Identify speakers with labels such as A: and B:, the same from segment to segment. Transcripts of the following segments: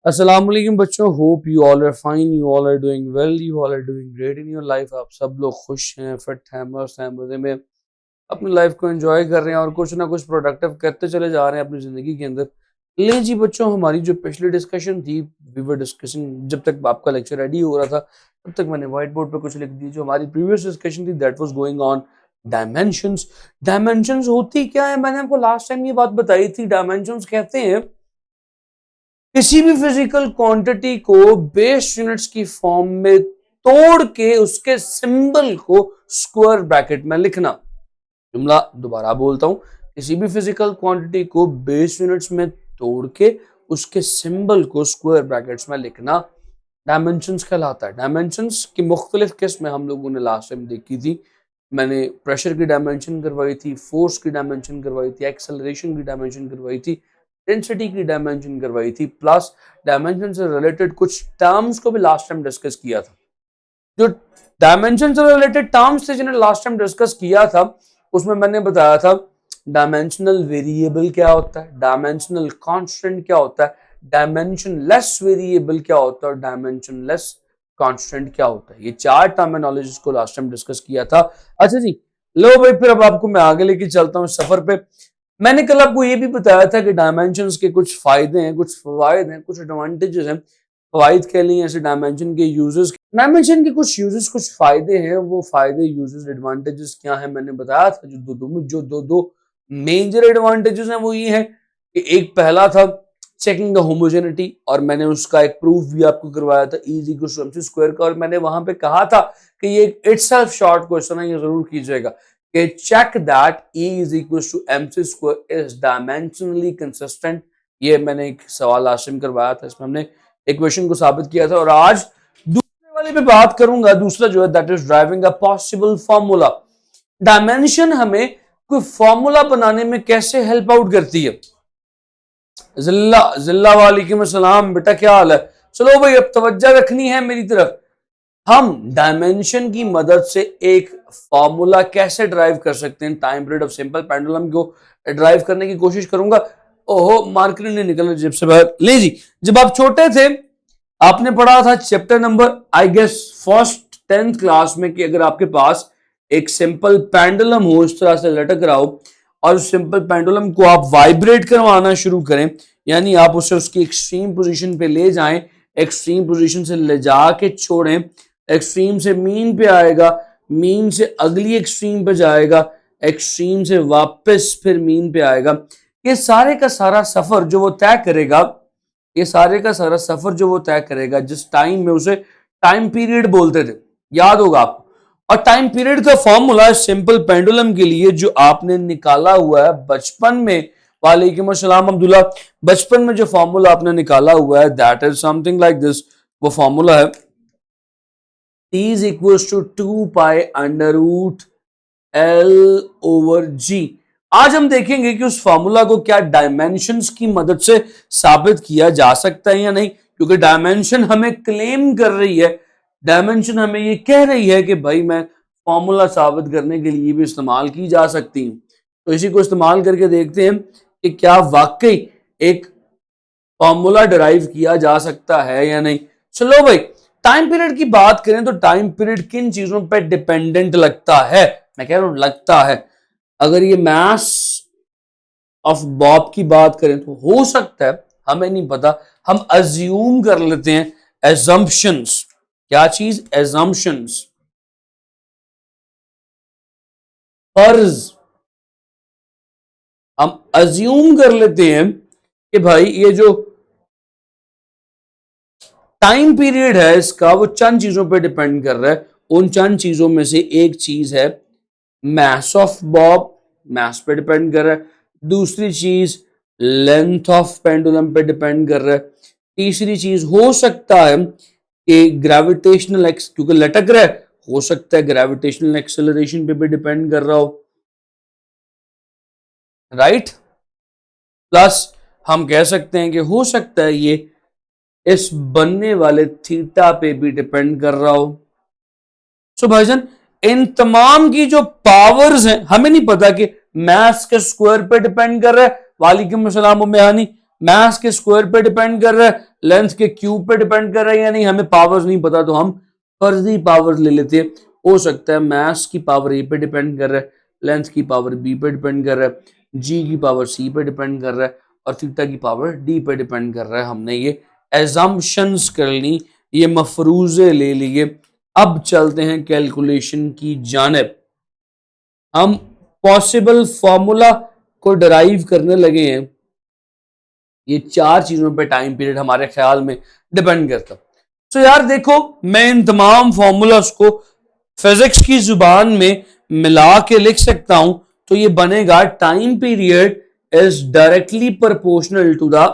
A: अस्सलाम वालेकुम बच्चों, hope you all are fine, you all are doing well, you all are doing great in your life. आप सब लोग खुश हैं, फिट हैं, मस्त हैं, मजे में अपनी लाइफ को एंजॉय कर रहे हैं और कुछ ना कुछ प्रोडक्टिव करते चले जा रहे हैं अपनी जिंदगी के अंदर। ले जी बच्चों, हमारी जो पिछली डिस्कशन थी, वी वर डिस्कसिंग, जब तक आपका लेक्चर रेडी हो रहा था तब तक मैंने व्हाइट बोर्ड पे कुछ लिख दी। जो हमारी प्रीवियस डिस्कशन थी that was going on dimensions. Dimensions होती क्या है, मैंने आपको लास्ट टाइम ये बात बताई थी। डायमेंशंस कहते हैं किसी भी फिजिकल क्वांटिटी को बेस यूनिट्स की फॉर्म में तोड़ के उसके सिंबल को स्क्वायर ब्रैकेट में लिखना। जुमला दोबारा बोलता हूं, किसी भी फिजिकल क्वांटिटी को बेस यूनिट्स में तोड़ के उसके सिंबल को स्क्वायर ब्रैकेट्स में लिखना डायमेंशंस कहलाता है। डायमेंशंस की मुख्तलिफ किस्में हम लोगों ने लास्ट टाइम देखी थी। मैंने प्रेशर की डायमेंशन करवाई थी, फोर्स की डायमेंशन करवाई थी, एक्सेलरेशन की डायमेंशन करवाई थी, डेंसिटी की डायमेंशन करवाई थी, प्लस डायमेंशन से रिलेटेड कुछ टर्म्स को भी लास्ट टाइम डिस्कस किया था। जो डायमेंशन से रिलेटेड टर्म्स थे जिन्हें लास्ट टाइम डिस्कस किया था, उसमें मैंने बताया था डायमेंशनल वेरिएबल क्या होता है, डायमेंशनल कांस्टेंट क्या होता है, डायमेंशन लेस वेरिएबल क्या होता है और डायमेंशन लेस कांस्टेंट क्या होता है। ये चार टर्मिनोलॉजीज को लास्ट टाइम डिस्कस किया था। अच्छा जी, लो भाई, फिर अब आपको मैं आगे लेके चलता हूँ सफर पे। मैंने कल आपको ये भी बताया था कि डायमेंशंस के कुछ फायदे हैं, कुछ फवायद हैं, कुछ एडवांटेजेस हैं। फवायद कह लिए ऐसे डायमेंशन के यूजेस, डायमेंशन के कुछ यूजेस, कुछ फायदे हैं। वो फायदे, यूजेस, एडवांटेजेस क्या है मैंने बताया था। जो दो मेजर एडवांटेजेस हैं वो ये है कि एक पहला था चेकिंग द होमोजेनिटी, और मैंने उसका एक प्रूफ भी आपको करवाया था E equals to MC square का। और मैंने वहां पे कहा था कि ये इटसेल्फ शॉर्ट क्वेश्चन है, ये जरूर कीजिएगा कि check that E is equals to MC square is dimensionally consistent। ये मैंने एक सवाल आसिम करवाया था, इसमें हमने इक्वेशन को साबित किया था। और आज दूसरे वाले पे बात करूंगा, दूसरा जो है that is driving a possible formula. Dimension हमें कोई फॉर्मूला बनाने में कैसे हेल्प आउट करती है। जिल्ला जिल्ला वालेकुम अस्सलाम, बेटा क्या हाल है। चलो भाई, अब तवज्जो रखनी है मेरी तरफ। हम डायमेंशन की मदद से एक फॉर्मूला कैसे ड्राइव कर सकते हैं। Time period of simple pendulum को ड्राइव करने की कोशिश करूंगा। ओहो, मार्कर नहीं निकल रहा जेब से बाहर। ले जी, जब आप छोटे थे आपने पढ़ा था chapter number I guess first 10th class में कि अगर आपके पास एक सिंपल पेंडुलम हो, इस तरह से लटक रहा हो, और उस सिंपल पेंडुलम को आप वाइब्रेट करवाना शुरू करें, यानी आप उसे उसकी एक्सट्रीम पोजीशन पे ले जाएं, एक्सट्रीम पोजीशन से ले जाके छोड़ें, एक्सट्रीम से मीन पे आएगा, मीन से अगली एक्सट्रीम पे जाएगा, एक्सट्रीम से वापस फिर मीन पे आएगा। ये सारे का सारा सफर जो वो तय करेगा, ये सारे का सारा सफर जो वो तय करेगा, जिस टाइम में उसे टाइम पीरियड बोलते थे, याद होगा आपको। और टाइम पीरियड का फॉर्मूला है सिंपल पेंडुलम के लिए जो आपने निकाला हुआ है बचपन में। वालेकुम अस्सलाम अब्दुल्ला, बचपन में जो फॉर्मूला आपने निकाला हुआ है that is something like this. वो फॉर्मूला है T is equals to 2 pi under root L over G। आज हम देखेंगे कि उस फॉर्मूला को क्या डायमेंशंस की मदद से साबित किया जा सकता है या नहीं, क्योंकि डायमेंशन हमें क्लेम कर रही है, डायमेंशन हमें ये कह रही है कि भाई मैं फॉर्मूला साबित करने के लिए भी इस्तेमाल की जा सकती हूँ। तो इसी को इस्तेमाल करके देखते हैं कि क्या वाकई एक फॉर्मूला डिराइव किया जा सकता है या नहीं। चलो भाई, टाइम पीरियड की बात करें तो टाइम पीरियड किन चीजों पर डिपेंडेंट लगता है। मैं कह रहा हूं लगता है। अगर ये मास ऑफ बॉब की बात करें तो हो सकता है, हमें नहीं पता, हम अज्यूम कर लेते हैं, एजम्पशंस। क्या चीज? एजम्पशंस, फर्ज। हम अज्यूम कर लेते हैं कि भाई ये जो टाइम पीरियड है इसका वो चंद चीजों पे डिपेंड कर रहा है। उन चंद चीजों में से एक चीज है मास ऑफ बॉब, मास पे डिपेंड कर रहा है। दूसरी चीज लेंथ ऑफ पेंडुलम पे डिपेंड कर रहा है। तीसरी चीज हो सकता है कि ग्रेविटेशनल एक्स, क्योंकि लटक रहा है, हो सकता है ग्रेविटेशनल एक्सेलरेशन पे भी डिपेंड कर रहा हो, राइट। प्लस हम कह सकते हैं कि हो सकता है ये इस बनने वाले थीटा पे भी डिपेंड कर रहा हो। सो भाईजान, इन तमाम की जो पावर्स हैं, हमें नहीं पता कि मैथ्स के स्क्वायर पे डिपेंड कर रहा है, वालेकुम अस्सलाम मेहानी, मैथ्स के स्क्वायर पे डिपेंड कर रहा है, लेंथ के क्यूब पे डिपेंड कर रहा है या नहीं, हमें पावर्स नहीं पता, तो हम फर्जी पावर्स ले लेते हैं। हो सकता है मैथ्स की पावर ए पे डिपेंड कर रहा है, लेंथ की पावर बी पे डिपेंड कर रहा है, जी की पावर सी पे डिपेंड कर रहा है और थीटा की पावर डी पे डिपेंड कर रहा है। हमने ये एजम्पशंस कर ली, ये मफरूजे ले लिए। अब चलते हैं कैलकुलेशन की जानिब। हम पॉसिबल फॉर्मूला को डराइव करने लगे हैं। ये 4 चीजों पे टाइम पीरियड हमारे ख्याल में डिपेंड करता। तो यार देखो, मैं इन तमाम फॉर्मूलास को फिजिक्स की जुबान में मिला के लिख सकता हूं, तो ये बनेगा time period is directly proportional to the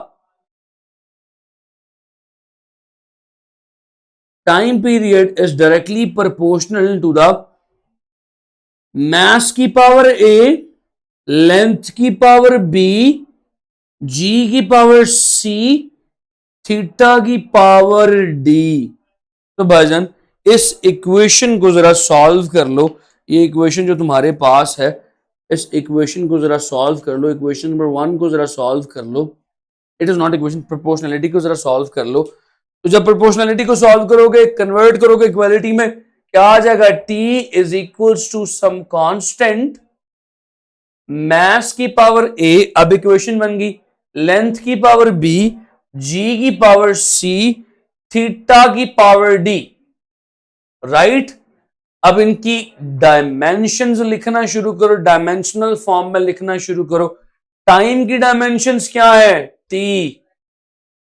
A: time period is directly proportional to the mass की पावर ए, लेंथ की पावर बी, जी की पावर सी, थीटा की पावर डी। तो भाईजान इस इक्वेशन को जरा सॉल्व कर लो। ये इक्वेशन जो तुम्हारे पास है, इस इक्वेशन को जरा सॉल्व कर लो। इक्वेशन नंबर 1 को जरा सॉल्व कर लो। It is not equation, proportionality को जरा सॉल्व कर लो। तो जब प्रोपोर्शनैलिटी को सॉल्व करोगे, कन्वर्ट करोगे इक्वालिटी में, क्या आ जाएगा? t is equals to some constant mass की पावर a, अब इक्वेशन बन गई, लेंथ की पावर b, g की पावर c, थीटा की पावर d। राइट, अब इनकी डायमेंशंस लिखना शुरू करो, डायमेंशनल फॉर्म में लिखना शुरू करो। टाइम की डायमेंशंस क्या है? t,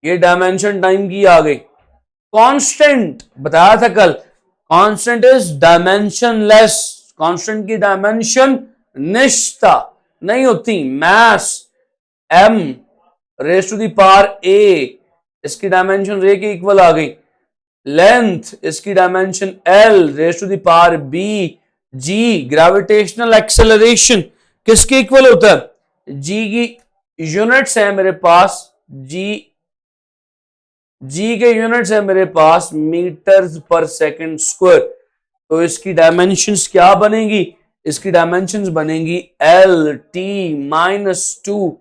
A: ये डायमेंशन टाइम की आ गई। कांस्टेंट बताया था कल, कांस्टेंट इज डायमेंशनलेस, कांस्टेंट की डायमेंशन निश्चिता नहीं होती। Mass m raise to the power a, इसकी डायमेंशन रे के इक्वल आ गई। लेंथ, इसकी dimension l raise to the power b। g gravitational acceleration किसके इक्वल होता है? g की यूनिट्स है मेरे पास, g के यूनिट्स है मेरे पास मीटर्स पर सेकंड स्क्वायर। तो इसकी डायमेंशंस क्या बनेगी? इसकी डायमेंशंस बनेगी L T minus 2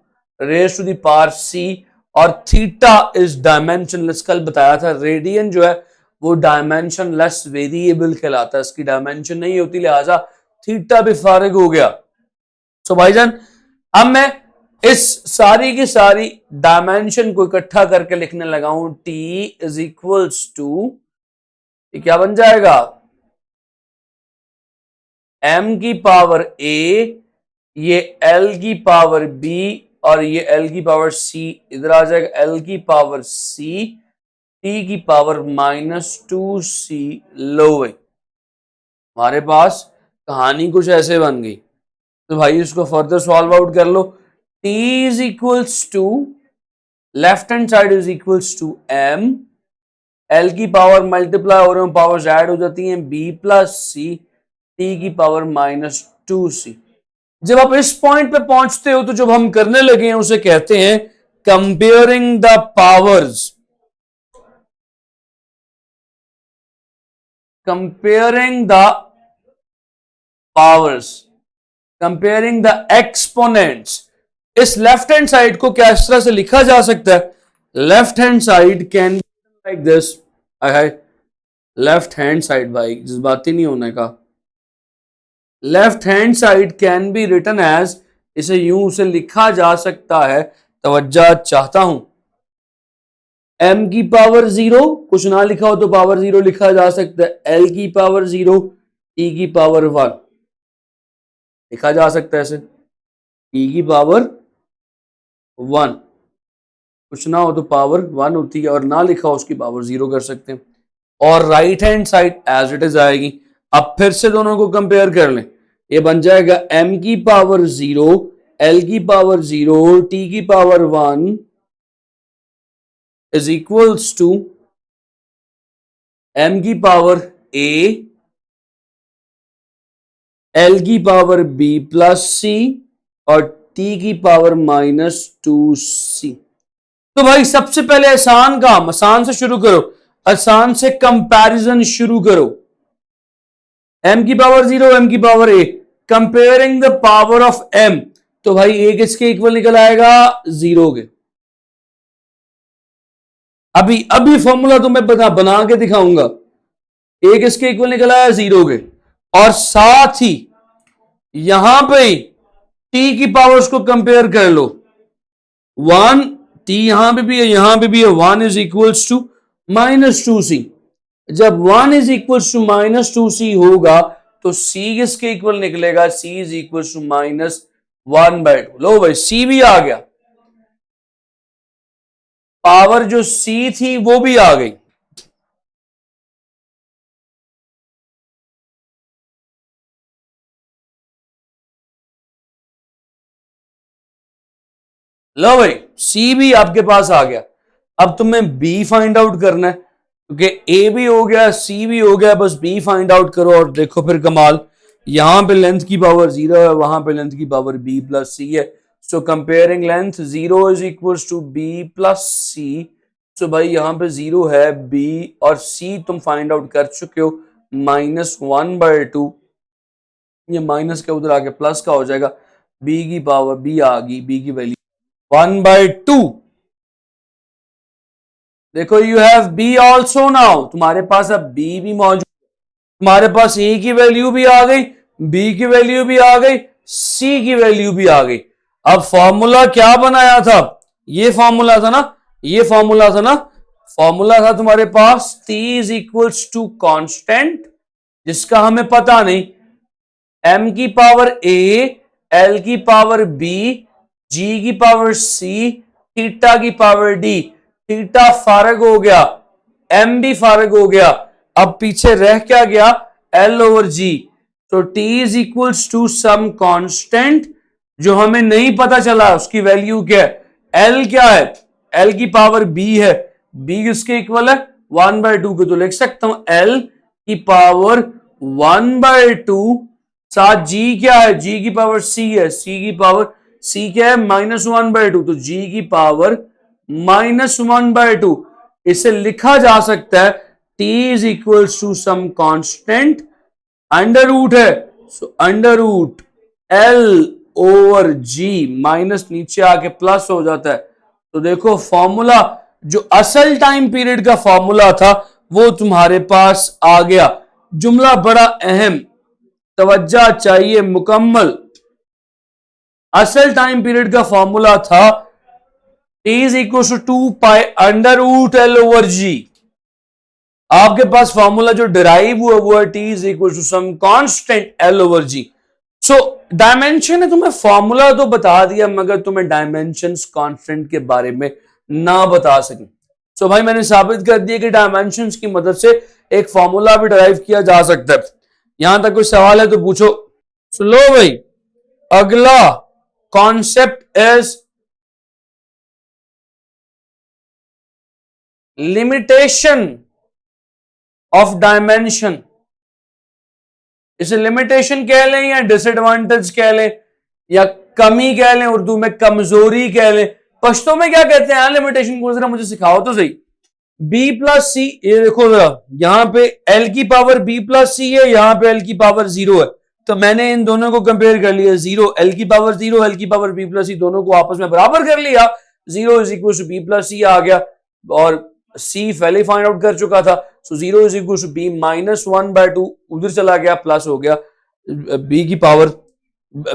A: raise to the power c, और थीटा इज डायमेंशनलेस। कल बताया था रेडियन जो है वो डायमेंशनलेस वेरिएबल कहलाता है, इसकी डायमेंशन नहीं होती, लिहाजा थीटा भी फारिग हो गया। सो भाईजान अब मैं इस सारी की सारी डायमेंशन को इकट्ठा करके लिखने लगा हूं। t इज इक्वल्स टू, ये क्या बन जाएगा? m की पावर a, ये l की पावर b, और ये l की पावर c, इधर आ जाएगा l की पावर c, t की पावर -2c। लो भाई, हमारे पास कहानी कुछ ऐसे बन गई। तो भाई इसको फर्दर सॉल्व आउट कर लो। t is equals to, left hand side is equals to m, l की पावर मल्टीप्लाई हो रहे हैं, पावर्स ऐड हो जाती हैं, b प्लस c, t की पावर -2c। जब आप इस पॉइंट पे पहुंचते हो तो जब हम करने लगे हैं उसे कहते हैं comparing the powers, comparing the powers, comparing the exponents. इस लेफ्ट हैंड साइड को क्या इस तरह से लिखा जा सकता है? Left hand side can be like this. Left hand side भाई जज्बाती नहीं होने का, left hand side can be written as, इसे यूं उसे लिखा जा सकता है, तवज्जो चाहता हूं, m की पावर 0, कुछ ना लिखा हो तो पावर 0 लिखा जा सकता है, l की पावर 0, t की पावर 1 लिखा जा सकता है ऐसे, t की पावर 1, कुछ ना हो तो पावर 1 होती है, और ना लिखा हो उसकी पावर 0 कर सकते हैं, और right hand side as it is आएगी। अब फिर से दोनों को कंपेयर कर लें, ये बन जाएगा m की पावर 0, l की पावर 0, t की power 1 is equals to m की पावर a, l की पावर b प्लस c, और t की पावर -2c। तो भाई सबसे पहले आसान काम, आसान से शुरू करो, आसान से कंपैरिजन शुरू करो। m की पावर 0, m की power a, comparing the power of m, तो भाई a किसके इक्वल निकल आएगा? 0 के। अभी फॉर्मूला तो मैं बना के दिखाऊंगा। a किसके इक्वल निकल आया? 0 के। और साथ ही यहां पे t की पावर्स को कंपेयर कर लो, 1 t यहां पे भी है, यहां पे भी है, 1 इज इक्वल्स टू -2c। जब 1 इज इक्वल्स टू -2c होगा तो c किसके इक्वल निकलेगा? c is equals to -1/2। लो भाई c भी आ गया, पावर जो c थी वो भी आ गई। लो भाई सी भी आपके पास आ गया। अब तुम्हें बी फाइंड आउट करना है, क्योंकि ए भी हो गया, सी भी हो गया, बस बी फाइंड आउट करो। और देखो फिर कमाल, यहां पे लेंथ की पावर 0 है, वहां पे लेंथ की पावर b प्लस सी है। So comparing length 0 is equals to b plus C. So भाई यहां पे 0 है, b और c तुम फाइंड आउट कर चुके हो, -1/2। ये माइनस के उधर आके प्लस का हो जाएगा, b की पावर b आ गई, b की वैल्यू 1/2। देखो you have b also now, तुम्हारे पास अब बी भी मौजूद, तुम्हारे पास ए की वैल्यू भी आ गई, बी की वैल्यू भी आ गई, सी की वैल्यू भी आ गई। अब फॉर्मूला क्या बनाया था? ये फॉर्मूला था ना, ये फॉर्मूला था ना, फॉर्मूला था तुम्हारे पास T is equals to constant, जिसका हमें पता नहीं, m की पावर a, l की पावर b, g की पावर c, थीटा की पावर d। थीटा फारग हो गया, m भी फारग हो गया, अब पीछे रह क्या गया? l over g। तो t is equals to some constant जो हमें नहीं पता चला उसकी वैल्यू क्या है। l क्या है? l की पावर b है, b किसके इक्वल है? 1/2 के। तो लिख सकता हूं l की पावर 1/2, साथ g क्या है? g की पावर c है, c की पावर c क्या है? -1/2, तो g की पावर -1/2। इसे लिखा जा सकता है t is equals to some constant, under root है, so under root l over g, minus नीचे आके प्लस हो जाता है। तो देखो फॉर्मूला, जो असल टाइम पीरियड का फॉर्मूला था वो तुम्हारे पास आ गया। जुमला बड़ा अहम, तवज्जो चाहिए मुकम्मल। असल टाइम पीरियड का फॉर्मूला था T is equal to 2 pi under root L over G। आपके पास फॉर्मूला जो डिराइव हुआ वो है T is equal to some constant L over G। So dimension है, तुम्हें फॉर्मूला तो बता दिया मगर तुम्हें डायमेंशंस कांस्टेंट के बारे में ना बता सके। सो भाई मैंने साबित कर दिया कि डायमेंशंस की मदद से एक फॉर्मूला भी डिराइव किया जा सकता है। यहां तक कोई सवाल है तो पूछो। सो लो भाई, अगला concept is limitation of dimension. इसे लिमिटेशन कह लें या डिसएडवांटेज कह लें या कमी कह लें, उर्दू में कमजोरी कह लें, पश्तो में क्या कहते हैं लिमिटेशन को? जरा मुझे सिखाओ तो सही। b प्लस सी, ये देखो जरा, यहां पे l की पावर b प्लस सी है, यहां पे l की पावर 0 है, तो मैंने इन दोनों को कंपेयर कर लिया। 0 l की पावर 0, l की पावर b प्लस सी, दोनों को आपस में बराबर कर लिया, 0 is equal to b plus C आ गया, और c पहले फाइंड आउट कर चुका था। So 0 is equal to b -1/2, उधर चला गया, प्लस हो गया, b की पावर,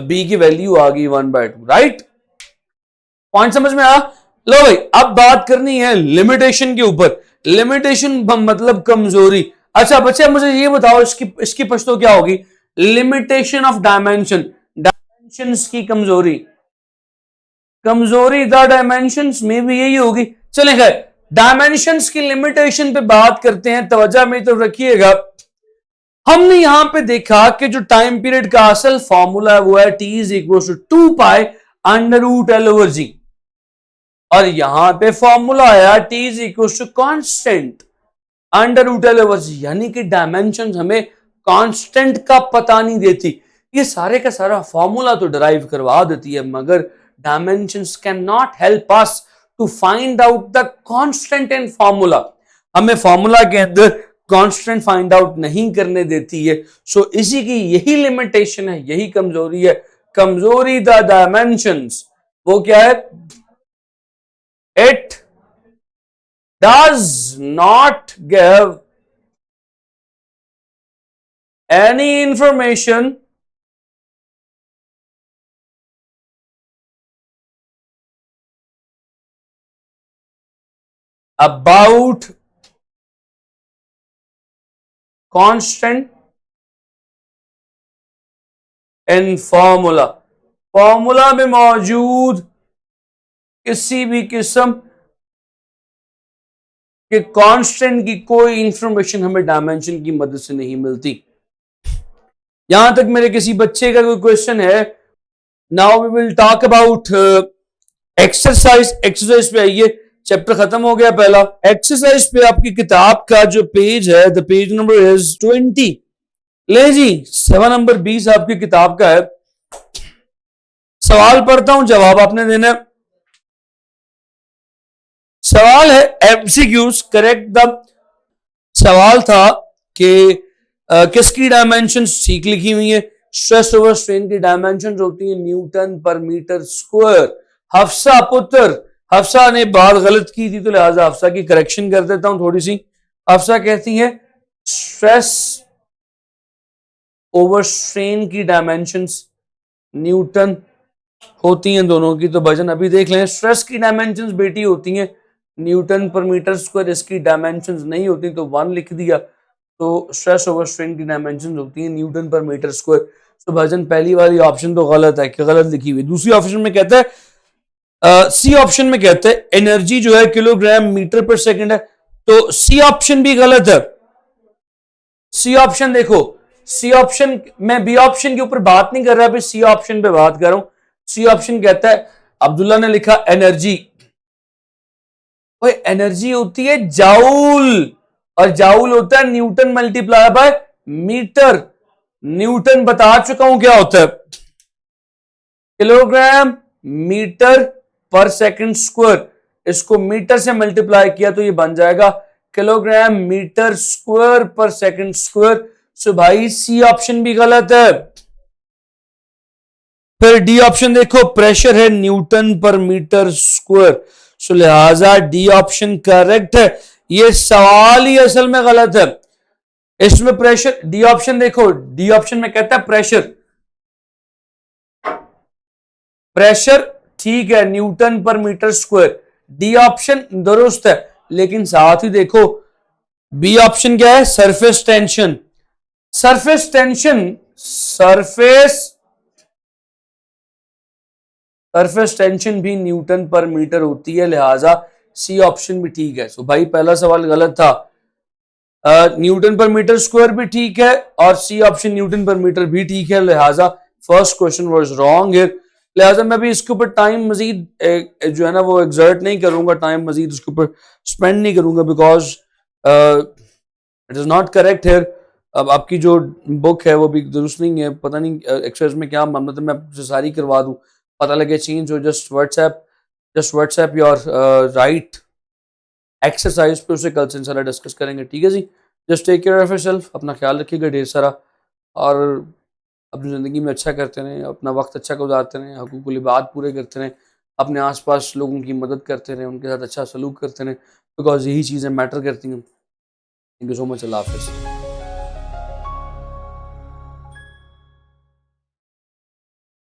A: b की वैल्यू आ गई 1/2। राइट, पॉइंट समझ में आया? लो भाई अब बात करनी है लिमिटेशन के ऊपर। लिमिटेशन मतलब कमजोरी। अच्छा बच्चे मुझे ये बताओ, इसकी पश्तो क्या होगी? लिमिटेशन ऑफ डायमेंशन, डायमेंशंस की कमजोरी। कमजोरी द डायमेंशंस में भी यही होगी। चले गए डायमेंशंस की लिमिटेशन पे बात करते हैं, तवज्जो मेरी तरफ रखिएगा। हमने यहां पे देखा कि जो टाइम पीरियड का असल फॉर्मूला है वो है T is equal to 2 pi under root L over G, और यहां पे फॉर्मूला आया T is equal to constant under root L over G, यानी कि डायमेंशन हमें कांस्टेंट का पता नहीं देती। ये सारे का सारा फॉर्मूला तो डिराइव करवा देती है, मगर dimensions can not help us to find out the constant in formula. हमें फॉर्मूला के अंदर कांस्टेंट फाइंड आउट नहीं करने देती है। सो इसी की यही लिमिटेशन है, यही कमजोरी है। कमजोरी द डायमेंशंस, वो क्या है? It does not give any information about constant in formula। Formula में मौजूद किसी भी किस्म के कांस्टेंट की कोई इंफॉर्मेशन हमें डायमेंशन की मदद से नहीं मिलती। यहां तक मेरे किसी बच्चे का कोई क्वेश्चन है? Now we will talk about exercise. Exercise पे आइए, चैप्टर खत्म हो गया पहला। एक्सरसाइज पे आपकी किताब का जो पेज है, द पेज नंबर इज 20। ले जी, 7 नंबर 20 आपकी किताब का है। सवाल पढ़ता हूं, जवाब आपने देना है। सवाल है एमसीक्यूज, करेक्ट द। सवाल था कि किसकी डायमेंशन ठीक लिखी हुई है? स्ट्रेस ओवर स्ट्रेन की डायमेंशन होती है न्यूटन पर मीटर स्क्वायर। हफ्सा पुत्र, हफ्सा ने बात गलत की थी तो लिहाजा हफ्सा की करेक्शन कर देता हूं थोड़ी सी। हफ्सा कहती है स्ट्रेस ओवर स्ट्रेन की डायमेंशंस न्यूटन होती हैं दोनों की। तो भजन अभी देख लें, स्ट्रेस की डायमेंशंस बेटी होती हैं न्यूटन पर मीटर स्क्वायर, इसकी डायमेंशंस नहीं होती तो 1 लिख दिया। तो स्ट्रेस ओवर स्ट्रेन की डायमेंशंस होती हैं न्यूटन पर मीटर स्क्वायर। तो भजन पहली वाली ऑप्शन तो गलत है, कि गलत लिखी हुई। दूसरी ऑप्शन में कहता है, सी ऑप्शन में कहता है एनर्जी जो है किलोग्राम मीटर पर सेकंड है। तो सी ऑप्शन भी गलत है। सी ऑप्शन देखो, सी ऑप्शन, मैं बी ऑप्शन के ऊपर बात नहीं कर रहा, अभी सी ऑप्शन पे बात कर रहा हूं। सी ऑप्शन कहता है, अब्दुल्ला ने लिखा एनर्जी। एनर्जी होती है जाउल, और जाउल होता है newton multiply by metre. Newton बता चुका हूं क्या होता है, किलोग्राम मीटर पर सेकंड स्क्वायर। इसको मीटर से मल्टीप्लाई किया तो ये बन जाएगा किलोग्राम मीटर स्क्वायर पर सेकंड स्क्वायर। सो भाई सी ऑप्शन भी गलत है। फिर डी ऑप्शन देखो, प्रेशर है न्यूटन पर मीटर स्क्वायर। सो लिहाजा डी ऑप्शन करेक्ट है। ये सवाल ही असल में गलत है। इसमें प्रेशर, डी ऑप्शन देखो, डी ऑप्शन में कहता है प्रेशर, प्रेशर ठीक है न्यूटन पर मीटर स्क्वायर। डी ऑप्शन दुरुस्त है, लेकिन साथ ही देखो बी ऑप्शन क्या है? Surface tension. Surface tension, surface tension भी न्यूटन पर मीटर होती है, लिहाजा सी ऑप्शन भी ठीक है। सो भाई पहला सवाल गलत था, न्यूटन पर मीटर स्क्वायर भी ठीक है और सी ऑप्शन न्यूटन पर मीटर भी ठीक है, लिहाजा first question was wrong here. लिहाजा मैं भी इसके ऊपर टाइम मजीद जो है ना वो एग्जर्ट नहीं करूंगा, टाइम मजीद उसके ऊपर स्पेंड नहीं करूंगा, because it is not correct here. अब आपकी जो बुक है वो भी दुरुस्त नहीं है, पता नहीं एक्सरसाइज में क्या मतलब मैं आपसे सारी करवा दूं, पता लगे चेंज हो। Just WhatsApp your right exercise पे उसे कल से इंशाल्लाह डिस्कस करेंगे, ठीक है जी। Just take care of yourself, अपना ख्याल रखिएगा ढेर सारा, और अपनी ज़िंदगी में अच्छा करते रहें, अपना वक्त अच्छा गुजारते रहें, हकूक़ुल इबाद पूरे करते रहें, अपने आसपास लोगों की मदद करते रहें, उनके साथ अच्छा सलूक करते रहें, बिकॉज यही चीज़ें मैटर करती हैं। थैंक यू सो मच, अल्लाह हाफ़िज़।